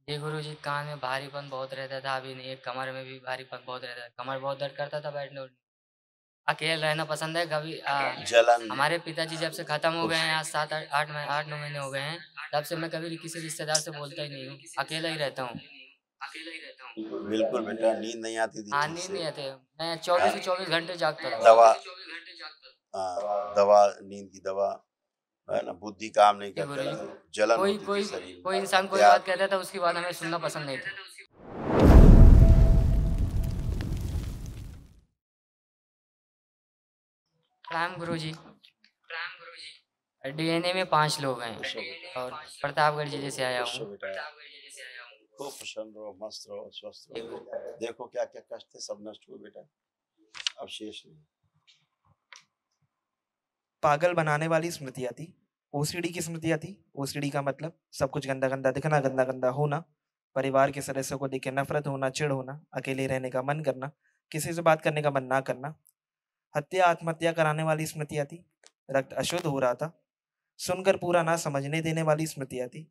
जी गुरुजी, कान में भारीपन बहुत रहता था, अभी नहीं है, कमर में भी भारीपन बहुत रहता है, कमर बहुत दर्द करता था बैठने-उठने। अकेले रहना पसंद है, कभी जलन हमारे पिताजी जब से खत्म हो गए कुछ हैं, आज 7 8 9 महीने हो गए हैं, तब से मैं कभी किसी रिश्तेदार से बोलता ही नहीं हूँ, अकेला ही रहता हूँ। बिल्कुल बेटा, नींद नहीं आती थी हाँ, ठीक नींद से। नहीं आते, मैं हाँ, 24 के 24 घंटे जागता था। दवा दवा नींद की दवा, है ना? बुद्धि काम नहीं जी करता गुरुजी, थी, जलन कोई होती थी कोई शरीर में, कोई इंसान कोई बात हत्यात कहता था, उसकी बात हमें सुनना पसंद नहीं था। प्रणाम गुरुजी। डीएनए में 5 लोग हैं खुश हो बेटा, और प्रतापगढ़ जिले से आया खुश हूँ। हो बेटा, खूब प्रसन्न रहो, मस्त रहो, स्वस्थ जी रहो। गुरु देखो क्या-क्या कष्ट थे सब नष्ट हुए बेटा, अब शेष नहीं। पागल बनाने वाली स्मृतियाँ थी। ओसीडी की स्मृतियाँ थी। ओसीडी का मतलब सब कुछ गंदा-गंदा दिखना, गंदा-गंदा होना, परिवार के सदस्यों को देख के नफ़रत होना, चिढ़ होना, अकेले रहने का मन करना, किसी से बात करने का मन ना करना। हत्या, आत्महत्या कराने वाली स्मृतियाँ थी। रक्त अशुद्ध हो रहा था। सुनकर पूरा ना समझने देने वाली स्मृतियाँ थी।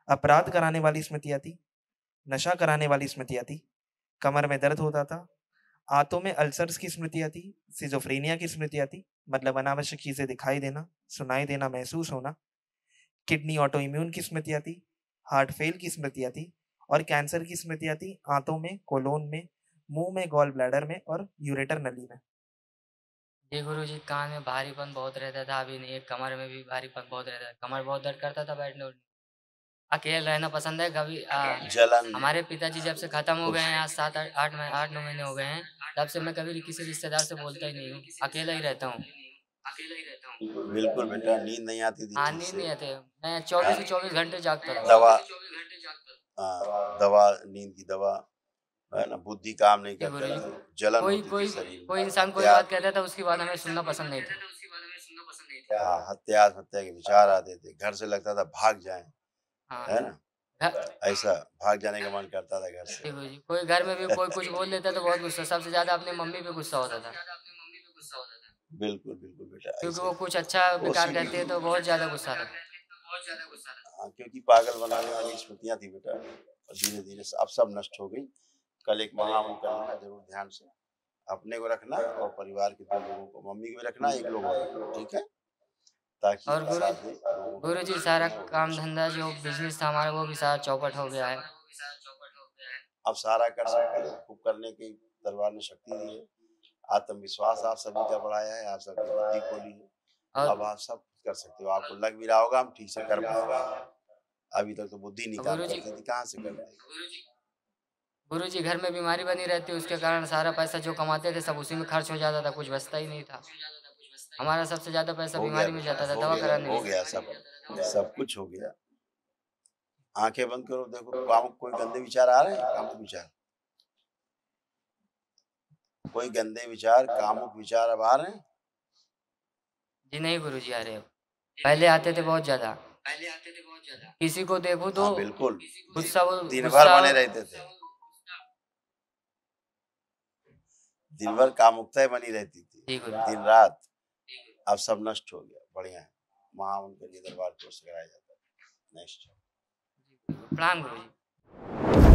अपराध कराने वाली स्मृतियाँ थी। नशा कराने वाली स्मृतियाँ थी। कमर में दर्द होता था। आंतों में अल्सर्स की स्मृतियाँ थी। सिज़ोफ्रेनिया की स्मृतियाँ थी। मतलब अनावश्यक चीज़ें दिखाई देना, सुनाई देना, महसूस होना। किडनी ऑटो इम्यून की स्मृतियाँ थी। हार्ट फेल की स्मृतियाँ थी और कैंसर की स्मृतियाँ थी आंतों में, कोलोन में, मुँह में, गॉल ब्लैडर में और यूरेटर नली में। जी गुरुजी, कान में भारीपन बहुत रहता था, अभी नहीं है, कमर में भी भारीपन बहुत रहता है, कमर बहुत दर्द करता था बैठने-उठने। अकेले रहना पसंद है, कभी जलन हमारे पिताजी जब से खत्म हो गए कुछ हैं, आज 7 8 9 महीने हो गए हैं, तब से मैं कभी किसी रिश्तेदार से बोलता ही नहीं हूँ, अकेला ही रहता हूँ। बिल्कुल बेटा, नींद नहीं आती थी हाँ, ठीक नींद से। नहीं आते, मैं हाँ, 24 के 24 घंटे जागता था। दवा दवा नींद की दवा, है ना? बुद्धि काम नहीं जी करता गुरुजी, थी, जलन कोई होती थी कोई शरीर में, कोई इंसान कोई बात हत्यात कहता था, उसकी बात हमें सुनना पसंद नहीं था। हाँ, हत्या आत्महत्या के विचार आते थे, घर से लगता था भाग जाएँ, हाँ, है ना? घ ऐसा भाग जाने का मन करता था घर से। जी गुरुजी, कोई घर में भी कोई कुछ बोल देता तो बहुत गुस्सा, सबसे ज़्यादा अपनी मम्मी पे गुस्सा होता था। बिल्कुल, बिल्कुल बेटा क्योंकि ऐसे वो ही। कुछ अच्छा बेकार ओसीडी कहते हैं तो बहुत ज़्यादा गुस्सा आता था। हाँ, क्योंकि पागल बनाने वाली स्मृतियाँ थी बेटा और धीरे-धीरे अब सब नष्ट हो गई। कल एक महावन कर लेना ज़रूर ध्यान से। अपने को रखना और परिवार के 2 लोगों को, मम्मी को भी रखना, 1 लोग और रखना, ठीक है? ताकि और साथ में लोगों को गुरुजी कष्ट सारा नहीं हो, काम नष्ट धंधा जो बिज़नेस था हमारा वो भी सारा चौपट हो गया है। अब सारा कर सकते हो, खूब करने की दरबार ने शक्ति दी है। आत्मविश्वास आप सभी का बढ़ाया है, आप सबकी बुद्धि खोली है। और अब आप सब कर सकते हो, आपको लग भी रहा होगा हम ठीक से कर पाएँगे। अभी तक तो बुद्धि नहीं काम गुरुजी करती थी, कहाँ से करते? गुरुजी घर में बीमारी बनी रहती उसके कारण सारा पैसा जो कमाते थे सब उसी में खर्च हो जाता था, कुछ बचता ही नहीं था। हमारा सबसे ज़्यादा पैसा हो गया बीमारी में बेटा, जाता था, हो दवा गया, कराने हो में। गया सब, सब कुछ हो गया। आँखें बंद करो, देखो कामुक कोई गंदे विचार आ रहे हैं? कामुक विचार? कोई गंदे विचार, कामुक विचार अब आ रहे हैं? जी नहीं गुरुजी आ रहे अब। पहले आते थे बहुत ज़्यादा। किसी को देखूँ तो हाँ, बिल्कुल। गुस्सा वो दिन भर गुस्सा बने रहते थे। दिन भर कामुकताएँ बनी रहती थी, जी गुरु दिन-रात। अब सब नष्ट हो गया, बढ़िया है। वहाँ उनके लिए दरबार को सजाया जाता है। नेक्स्ट। प्रणाम गुरुजी।